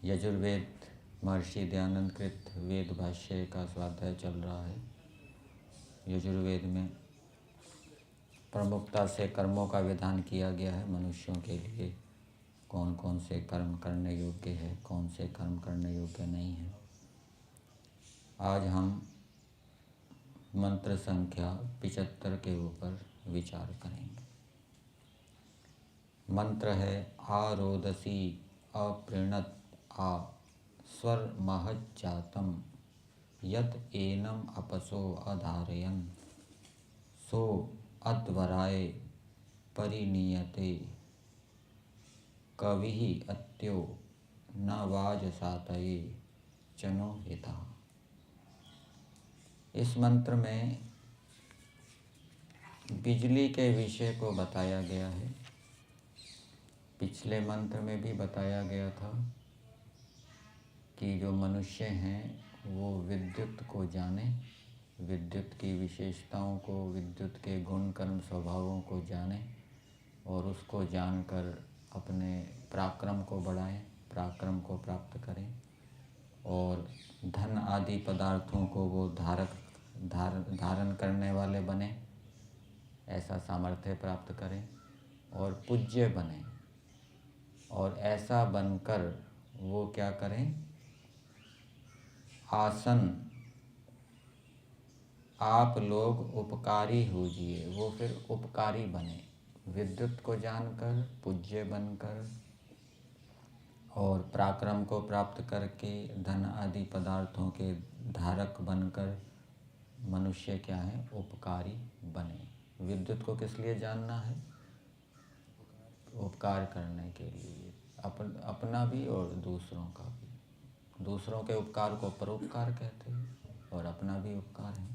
यजुर्वेद महर्षि दयानंद कृत वेद भाष्य का स्वाध्याय चल रहा है। यजुर्वेद में प्रमुखता से कर्मों का विधान किया गया है। मनुष्यों के लिए कौन कौन से कर्म करने योग्य है, कौन से कर्म करने योग्य नहीं है। आज हम मंत्र संख्या 75 के ऊपर विचार करेंगे। मंत्र है आरोदसी अप्रीणत आ स्वर महज्जातम यत एनम अपसो अधारयन सो अद्वराय परिनीयते कविः अत्यो न वाजसातये चनो हिता। इस मंत्र में बिजली के विषय को बताया गया है। पिछले मंत्र में भी बताया गया था कि जो मनुष्य हैं वो विद्युत को जाने, विद्युत की विशेषताओं को, विद्युत के गुण कर्म स्वभावों को जाने और उसको जानकर अपने पराक्रम को बढ़ाएं, पराक्रम को प्राप्त करें और धन आदि पदार्थों को वो धारण करने वाले बने, ऐसा सामर्थ्य प्राप्त करें और पूज्य बने। और ऐसा बनकर वो क्या करें, आसन आप लोग उपकारी होजिए, वो फिर उपकारी बने, विद्युत को जानकर, पूज्य बनकर और पराक्रम को प्राप्त करके धन आदि पदार्थों के धारक बनकर मनुष्य क्या है, उपकारी बने। विद्युत को किस लिए जानना है, उपकार करने के लिए, अपना भी और दूसरों का भी। दूसरों के उपकार को परोपकार कहते हैं और अपना भी उपकार है।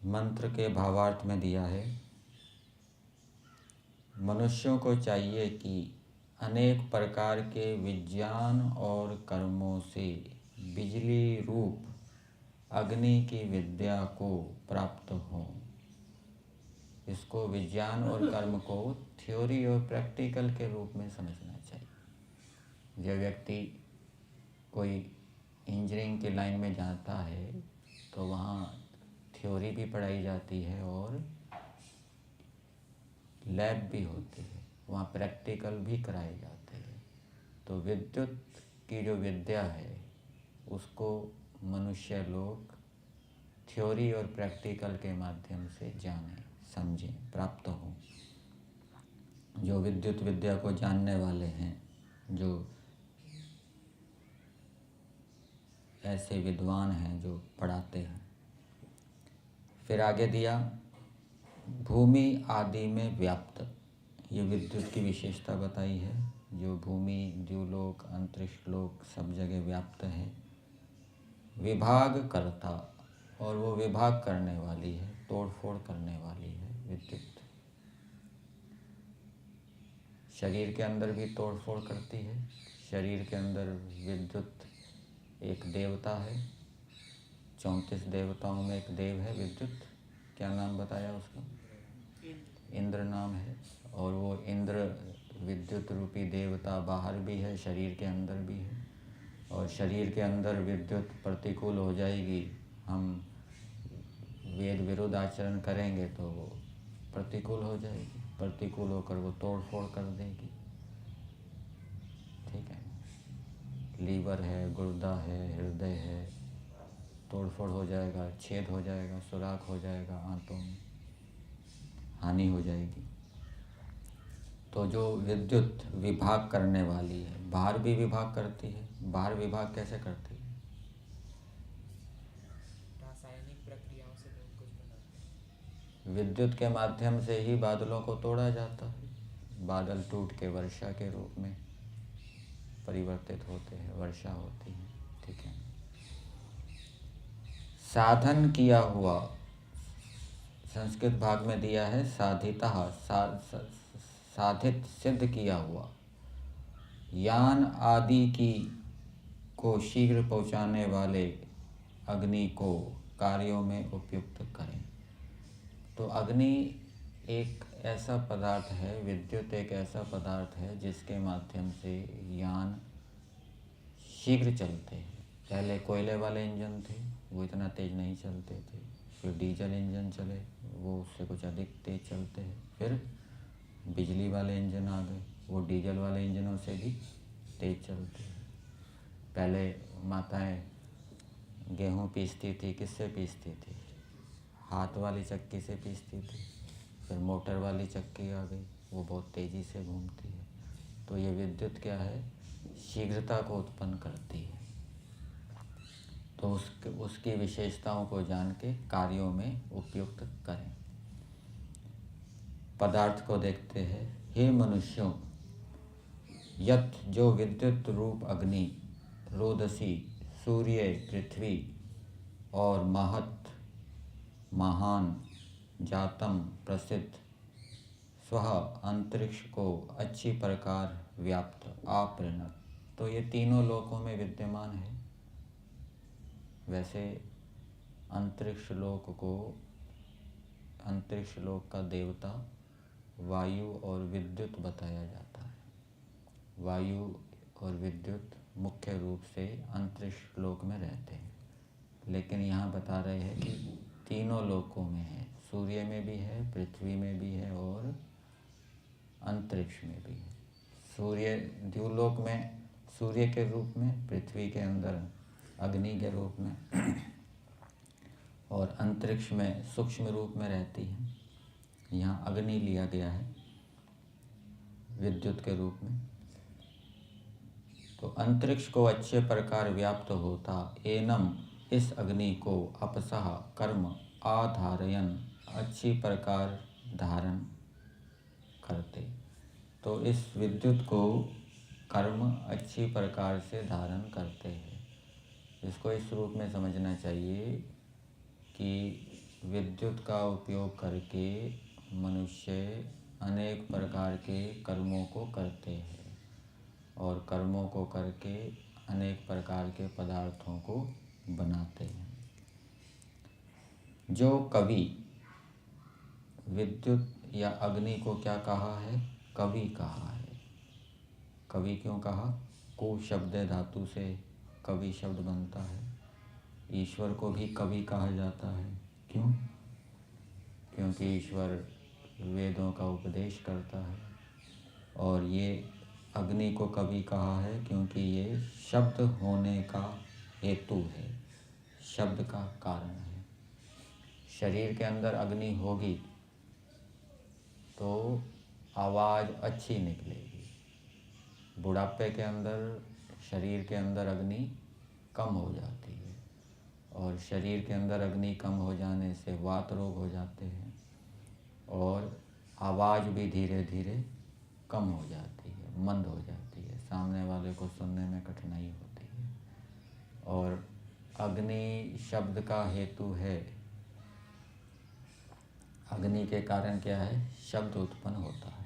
मंत्र के भावार्थ में दिया है, मनुष्यों को चाहिए कि अनेक प्रकार के विज्ञान और कर्मों से बिजली रूप अग्नि की विद्या को प्राप्त हो। इसको विज्ञान और कर्म को थ्योरी और प्रैक्टिकल के रूप में समझना चाहिए। जो व्यक्ति कोई इंजीनियरिंग की लाइन में जाता है तो वहाँ थ्योरी भी पढ़ाई जाती है और लैब भी होती है, वहाँ प्रैक्टिकल भी कराए जाते हैं। तो विद्युत की जो विद्या है उसको मनुष्य लोग थ्योरी और प्रैक्टिकल के माध्यम से जानें, समझें, प्राप्त हों। जो विद्युत विद्या को जानने वाले हैं, जो ऐसे विद्वान हैं जो पढ़ाते हैं। फिर आगे दिया, भूमि आदि में व्याप्त, ये विद्युत की विशेषता बताई है। जो भूमि, द्युलोक, अंतरिक्ष लोक सब जगह व्याप्त है। विभाग करता, और वो विभाग करने वाली है, तोड़ फोड़ करने वाली है विद्युत। शरीर के अंदर भी तोड़ फोड़ करती है। शरीर के अंदर विद्युत एक देवता है, 34 देवताओं में एक देव है विद्युत। क्या नाम बताया उसका, इंद्र नाम है। और वो इंद्र विद्युत रूपी देवता बाहर भी है, शरीर के अंदर भी है। और शरीर के अंदर विद्युत प्रतिकूल हो जाएगी, हम वेद विरुद्ध आचरण करेंगे तो वो प्रतिकूल हो जाएगी, प्रतिकूल होकर वो तोड़ फोड़ कर देगी। ठीक है, लीवर है, गुर्दा है, हृदय है, तोड़ फोड़ हो जाएगा, छेद हो जाएगा, सुराख हो जाएगा, आंतों में हानि हो जाएगी। तो जो विद्युत विभाग करने वाली है, बाहर भी विभाग करती है। बाहर विभाग कैसे करती है, रासायनिक प्रक्रियाओं से लोग कुछ बनाते हैं। विद्युत के माध्यम से ही बादलों को तोड़ा जाता है। बादल टूट के वर्षा के रूप में परिवर्तित होते हैं, वर्षा होती है। ठीक है, साधन किया हुआ संस्कृत भाग में दिया है साधितः, साधित सिद्ध किया हुआ, यान आदि की को शीघ्र पहुँचाने वाले अग्नि को कार्यों में उपयुक्त करें। तो अग्नि एक ऐसा पदार्थ है, विद्युत एक ऐसा पदार्थ है जिसके माध्यम से यान शीघ्र चलते हैं। पहले कोयले वाले इंजन थे, वो इतना तेज़ नहीं चलते थे। फिर डीजल इंजन चले, वो उससे कुछ अधिक तेज़ चलते हैं। फिर बिजली वाले इंजन आ गए, वो डीजल वाले इंजनों से भी तेज़ चलते हैं। पहले माताएं गेहूँ पीसती थी, किससे पीसती थी? हाथ वाली चक्की से पीसती थी। फिर मोटर वाली चक्की आ गई, वो बहुत तेज़ी से घूमती है। तो ये विद्युत क्या है? शीघ्रता को उत्पन्न करती है। तो उसकी विशेषताओं को जान के कार्यों में उपयुक्त करें। पदार्थ को देखते हैं। हे मनुष्यों, यत जो विद्युत रूप अग्नि, रोदसी, सूर्य, पृथ्वी और महत, महान, जातम, प्रसिद्ध, स्वह अंतरिक्ष को अच्छी प्रकार व्याप्त, आपृणत, तो ये तीनों लोकों में विद्यमान है। वैसे अंतरिक्ष लोक का देवता वायु और विद्युत बताया जाता है। वायु और विद्युत मुख्य रूप से अंतरिक्ष लोक में रहते हैं, लेकिन यहाँ बता रहे हैं कि तीनों लोकों में है। सूर्य में भी है, पृथ्वी में भी है और अंतरिक्ष में भी है। सूर्य द्युलोक में सूर्य के रूप में, पृथ्वी के अंदर अग्नि के रूप में और अंतरिक्ष में सूक्ष्म रूप में रहती है। यहाँ अग्नि लिया गया है विद्युत के रूप में। तो अंतरिक्ष को अच्छे प्रकार व्याप्त होता, एनम इस अग्नि को अपसह कर्म आधारयन अच्छी प्रकार धारण करते। तो इस विद्युत को कर्म अच्छी प्रकार से धारण करते हैं। इसको इस रूप में समझना चाहिए कि विद्युत का उपयोग करके मनुष्य अनेक प्रकार के कर्मों को करते हैं और कर्मों को करके अनेक प्रकार के पदार्थों को बनाते हैं। जो कवि विद्युत या अग्नि को क्या कहा है? कवि कहा है। कवि क्यों कहा? कु शब्द धातु से कवि शब्द बनता है। ईश्वर को भी कवि कहा जाता है। क्यों? क्योंकि ईश्वर वेदों का उपदेश करता है। और ये अग्नि को कवि कहा है क्योंकि ये शब्द होने का हेतु है, शब्द का कारण है। शरीर के अंदर अग्नि होगी तो आवाज़ अच्छी निकलेगी। बुढ़ापे के अंदर शरीर के अंदर अग्नि कम हो जाती है और शरीर के अंदर अग्नि कम हो जाने से वात रोग हो जाते हैं और आवाज़ भी धीरे धीरे कम हो जाती है, मंद हो जाती है, सामने वाले को सुनने में कठिनाई होती है। और अग्नि शब्द का हेतु है। अग्नि के कारण क्या है? शब्द उत्पन्न होता है।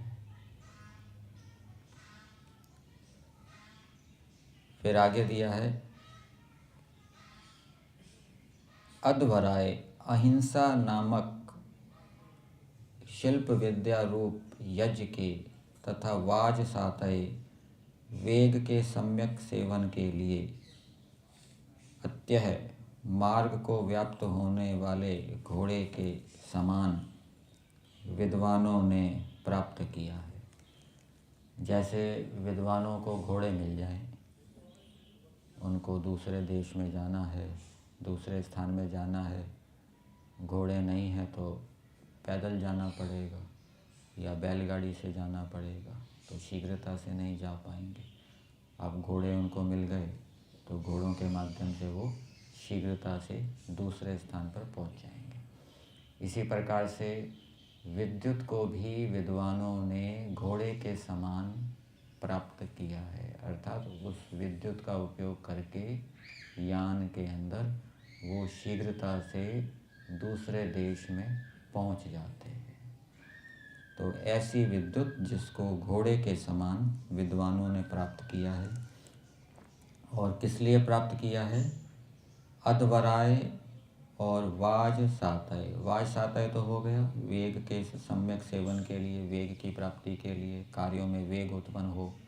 फिर आगे दिया है अध्वराय अहिंसा नामक शिल्प विद्या रूप यज्ञ के तथा वाज सातय वेग के सम्यक सेवन के लिए अत्यह मार्ग को व्याप्त होने वाले घोड़े के समान विद्वानों ने प्राप्त किया है। जैसे विद्वानों को घोड़े मिल जाएं, उनको दूसरे देश में जाना है, दूसरे स्थान में जाना है, घोड़े नहीं है तो पैदल जाना पड़ेगा या बैलगाड़ी से जाना पड़ेगा, तो शीघ्रता से नहीं जा पाएंगे। अब घोड़े उनको मिल गए तो घोड़ों के माध्यम से वो शीघ्रता से दूसरे स्थान पर पहुंच जाएंगे। इसी प्रकार से विद्युत को भी विद्वानों ने घोड़े के समान प्राप्त किया है, अर्थात उस विद्युत का उपयोग करके यान के अंदर वो शीघ्रता से दूसरे देश में पहुंच जाते हैं। तो ऐसी विद्युत जिसको घोड़े के समान विद्वानों ने प्राप्त किया है। और किस लिए प्राप्त किया है? अध्वराय और वाज सातय। वाज सातय तो हो गया वेग के सम्यक सेवन के लिए, वेग की प्राप्ति के लिए, कार्यों में वेग उत्पन्न हो।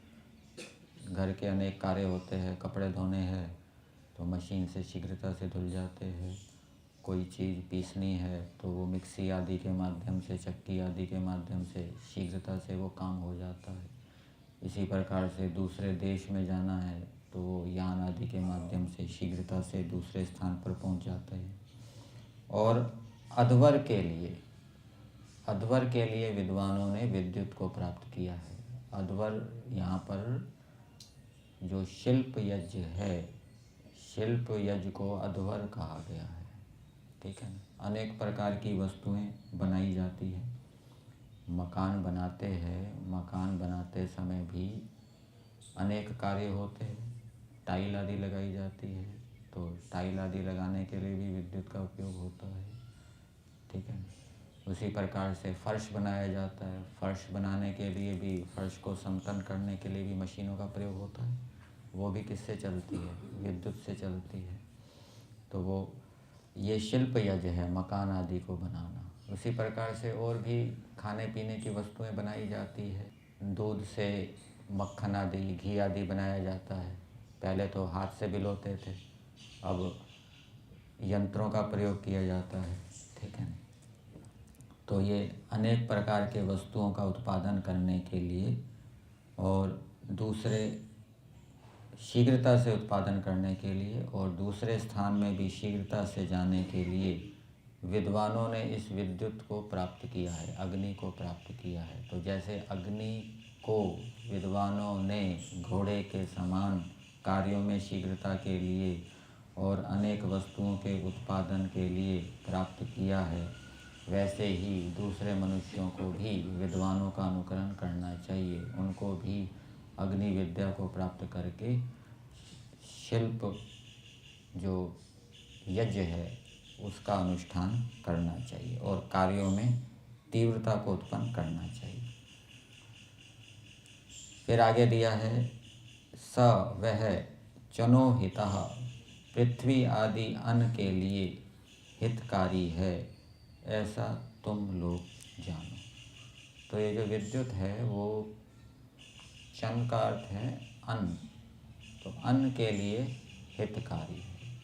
घर के अनेक कार्य होते हैं, कपड़े धोने हैं तो मशीन से शीघ्रता से धुल जाते हैं। कोई चीज़ पीसनी है तो वो मिक्सी आदि के माध्यम से, चक्की आदि के माध्यम से शीघ्रता से वो काम हो जाता है। इसी प्रकार से दूसरे देश में जाना है तो वो यान आदि के माध्यम से शीघ्रता से दूसरे स्थान पर पहुंच जाते हैं। और अध्वर के लिए विद्वानों ने विद्युत को प्राप्त किया है। अध्वर यहाँ पर जो शिल्प यज्ञ है, शिल्प यज्ञ को अध्वर कहा गया है। ठीक है ना। अनेक प्रकार की वस्तुएं बनाई जाती है। मकान बनाते हैं, मकान बनाते समय भी अनेक कार्य होते हैं। टाइल आदि लगाई जाती है तो टाइल आदि लगाने के लिए भी विद्युत का उपयोग होता है। ठीक है। उसी प्रकार से फर्श बनाया जाता है। फर्श बनाने के लिए भी, फर्श को समतल करने के लिए भी मशीनों का प्रयोग होता है। वो भी किससे चलती है? विद्युत से चलती है। तो वो ये शिल्प यज्ञ है, मकान आदि को बनाना। उसी प्रकार से और भी खाने पीने की वस्तुएं बनाई जाती है। दूध से मक्खन आदि, घी आदि बनाया जाता है। पहले तो हाथ से बिलोते थे, अब यंत्रों का प्रयोग किया जाता है। ठीक है। तो ये अनेक प्रकार के वस्तुओं का उत्पादन करने के लिए और दूसरे शीघ्रता से उत्पादन करने के लिए और दूसरे स्थान में भी शीघ्रता से जाने के लिए विद्वानों ने इस विद्युत को प्राप्त किया है, अग्नि को प्राप्त किया है। तो जैसे अग्नि को विद्वानों ने घोड़े के समान कार्यों में शीघ्रता के लिए और अनेक वस्तुओं के उत्पादन के लिए प्राप्त किया है, वैसे ही दूसरे मनुष्यों को भी विद्वानों का अनुकरण करना चाहिए। उनको भी अग्नि विद्या को प्राप्त करके शिल्प जो यज्ञ है उसका अनुष्ठान करना चाहिए और कार्यों में तीव्रता को उत्पन्न करना चाहिए। फिर आगे दिया है स वह चनो हितः, पृथ्वी आदि अन्न के लिए हितकारी है, ऐसा तुम लोग जानो। तो ये जो विद्युत है वो चन का अर्थ है अन्न, तो अन्न के लिए हितकारी है।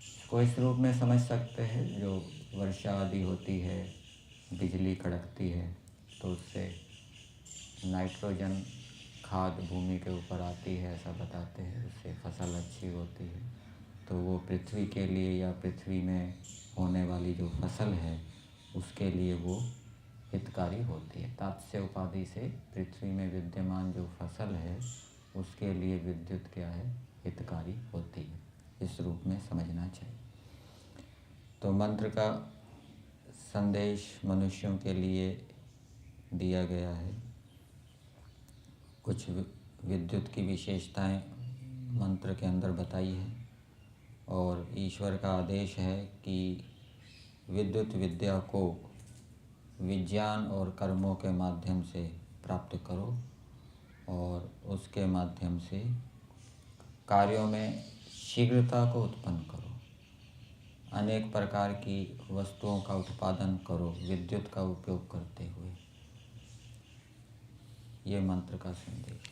इसको इस रूप में समझ सकते हैं, जो वर्षा आदि होती है, बिजली कड़कती है तो उससे नाइट्रोजन खाद भूमि के ऊपर आती है, ऐसा बताते हैं, उससे फसल अच्छी होती है। तो वो पृथ्वी के लिए या पृथ्वी में होने वाली जो फसल है उसके लिए वो हितकारी होती है। तात्स्य उपाधि से पृथ्वी में विद्यमान जो फसल है उसके लिए विद्युत क्या है? हितकारी होती है। इस रूप में समझना चाहिए। तो मंत्र का संदेश मनुष्यों के लिए दिया गया है। कुछ विद्युत की विशेषताएं मंत्र के अंदर बताई है और ईश्वर का आदेश है कि विद्युत विद्या को विज्ञान और कर्मों के माध्यम से प्राप्त करो और उसके माध्यम से कार्यों में शीघ्रता को उत्पन्न करो। अनेक प्रकार की वस्तुओं का उत्पादन करो विद्युत का उपयोग करते हुए। ये मंत्र का संदेश।